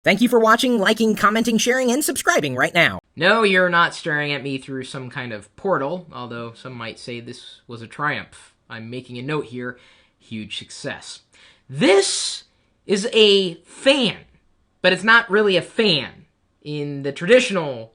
Thank you for watching, liking, commenting, sharing, and subscribing right now. No, you're not staring at me through some kind of portal, although some might say this was a triumph. I'm making a note here. Huge success. This is a fan, but it's not really a fan in the traditional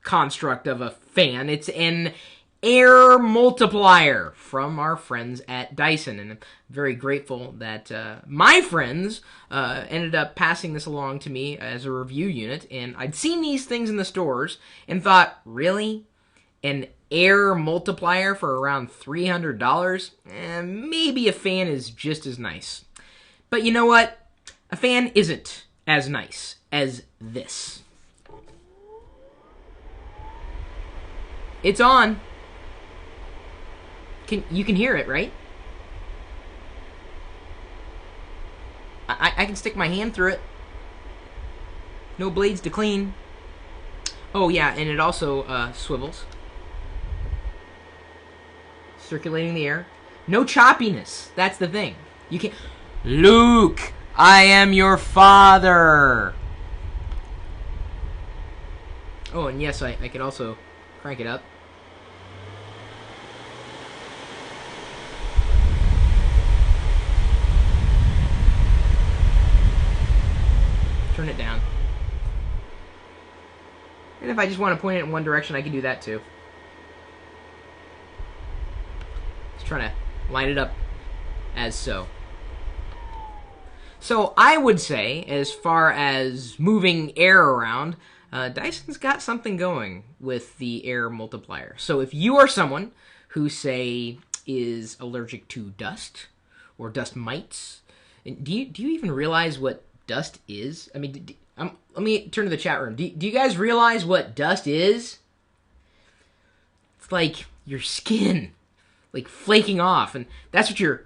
construct of a fan. It's an air multiplier from our friends at Dyson, and I'm very grateful that my friends ended up passing this along to me as a review unit. And I'd seen these things in the stores and thought, really? An air multiplier for around $300? Maybe a fan is just as nice. But you know what? A fan isn't as nice as this. It's on. You can hear it, right? I can stick my hand through it. No blades to clean. Oh yeah, and it also swivels. Circulating the air. No choppiness. That's the thing. You can't... Luke, I am your father. Oh, and yes, I could also crank it up. Turn it down. And if I just want to point it in one direction, I can do that too. Just trying to line it up as so. So I would say, as far as moving air around, Dyson's got something going with the air multiplier. So if you are someone who, say, is allergic to dust or dust mites, do you even realize what dust is? I mean, let me turn to the chat room. Do you guys realize what dust is? It's like your skin, like flaking off, and that's what you're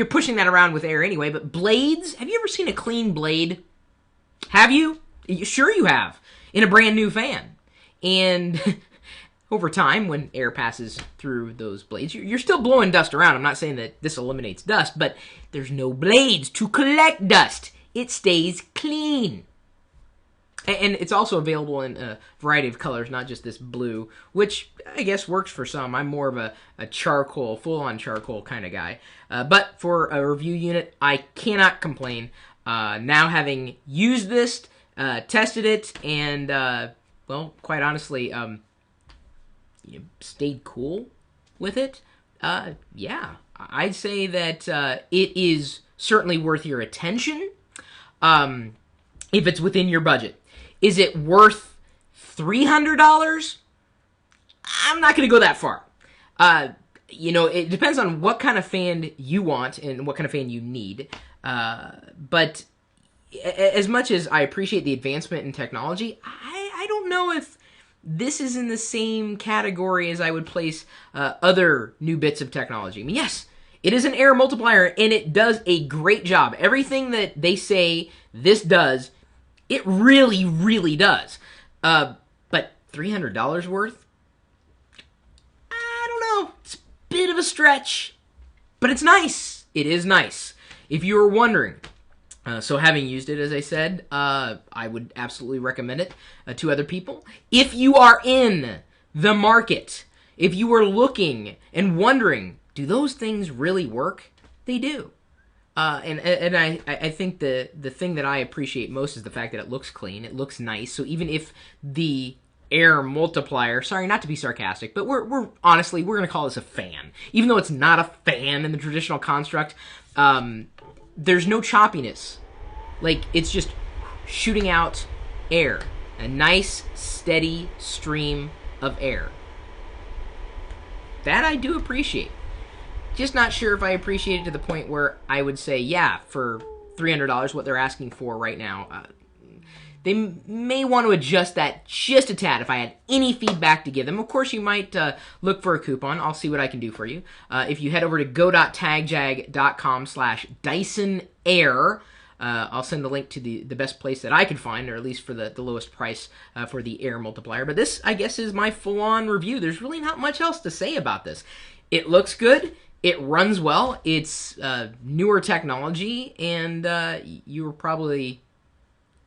pushing that around with air anyway. But blades, have you ever seen a clean blade? Have you? Sure you have. In a brand new fan. And over time, when air passes through those blades, you're still blowing dust around. I'm not saying that this eliminates dust, but there's no blades to collect dust. It stays clean. And it's also available in a variety of colors, not just this blue, which I guess works for some. I'm more of a charcoal, full-on charcoal kind of guy. But for a review unit, I cannot complain. Now having used this, tested it, and, well, quite honestly, stayed cool with it, yeah, I'd say that it is certainly worth your attention. If it's within your budget. Is it worth $300? I'm not going to go that far. It depends on what kind of fan you want and what kind of fan you need. But as much as I appreciate the advancement in technology, I don't know if this is in the same category as I would place other new bits of technology. I mean, yes, it is an air multiplier, and it does a great job. Everything that they say this does, it really, really does. But $300 worth? I don't know. It's a bit of a stretch. But it's nice. It is nice. If you were wondering, so having used it, as I said, I would absolutely recommend it to other people. If you are in the market, if you are looking and wondering, do those things really work? They do. And I think the thing that I appreciate most is the fact that it looks clean, it looks nice. So even if the air multiplier, sorry, not to be sarcastic, but we're honestly, we're going to call this a fan. Even though it's not a fan in the traditional construct, there's no choppiness. Like, it's just shooting out air. A nice, steady stream of air. That I do appreciate. Just not sure if I appreciate it to the point where I would say, yeah, for $300, what they're asking for right now, they may want to adjust that just a tad if I had any feedback to give them. Of course, you might look for a coupon. I'll see what I can do for you. If you head over to go.tagjag.com/Dyson Air, I'll send the link to the best place that I could find, or at least for the lowest price for the air multiplier. But this, I guess, is my full-on review. There's really not much else to say about this. It looks good. It runs well. It's newer technology, and you were probably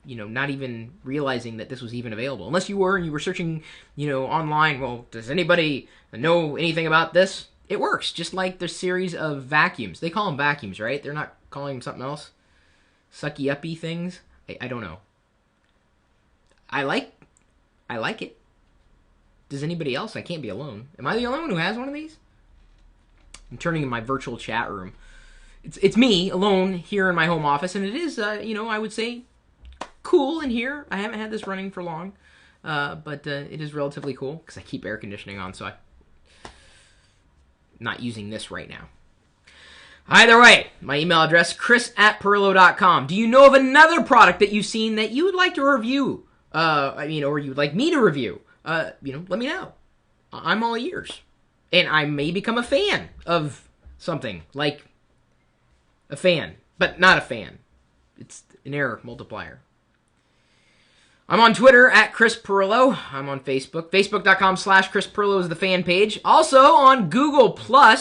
not even realizing that this was even available. Unless you were, and you were searching, online, well, does anybody know anything about this? It works, just like the series of vacuums. They call them vacuums, right? They're not calling them something else? Sucky-uppy things? I don't know. I like it. Does anybody else? I can't be alone. Am I the only one who has one of these? I'm turning in my virtual chat room. It's me, alone, here in my home office, and it is, I would say, cool in here. I haven't had this running for long, but it is relatively cool, because I keep air conditioning on, so I'm not using this right now. Either way, my email address, chris@perillo.com. Do you know of another product that you've seen that you would like to review? Or you would like me to review? Let me know. I'm all ears. And I may become a fan of something, like a fan, but not a fan. It's an air multiplier. I'm on Twitter @Chris Perillo. I'm on Facebook. Facebook.com/Chris Perillo is the fan page. Also on Google+,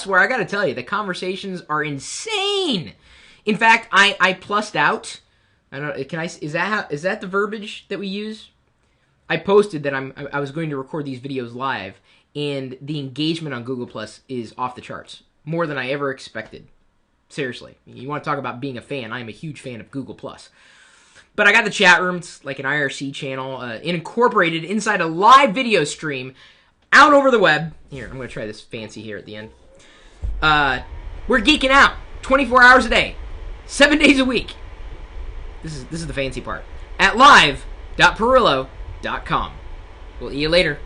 where I gotta tell you, the conversations are insane. In fact, I plussed out. I don't know, is that the verbiage that we use? I posted that I was going to record these videos live, and the engagement on Google+ is off the charts. More than I ever expected. Seriously. You want to talk about being a fan, I am a huge fan of Google+. But I got the chat room. It's like an IRC channel incorporated inside a live video stream out over the web. Here, I'm going to try this fancy here at the end. We're geeking out 24 hours a day, 7 days a week. This is the fancy part. At live.perillo.com. We'll see you later.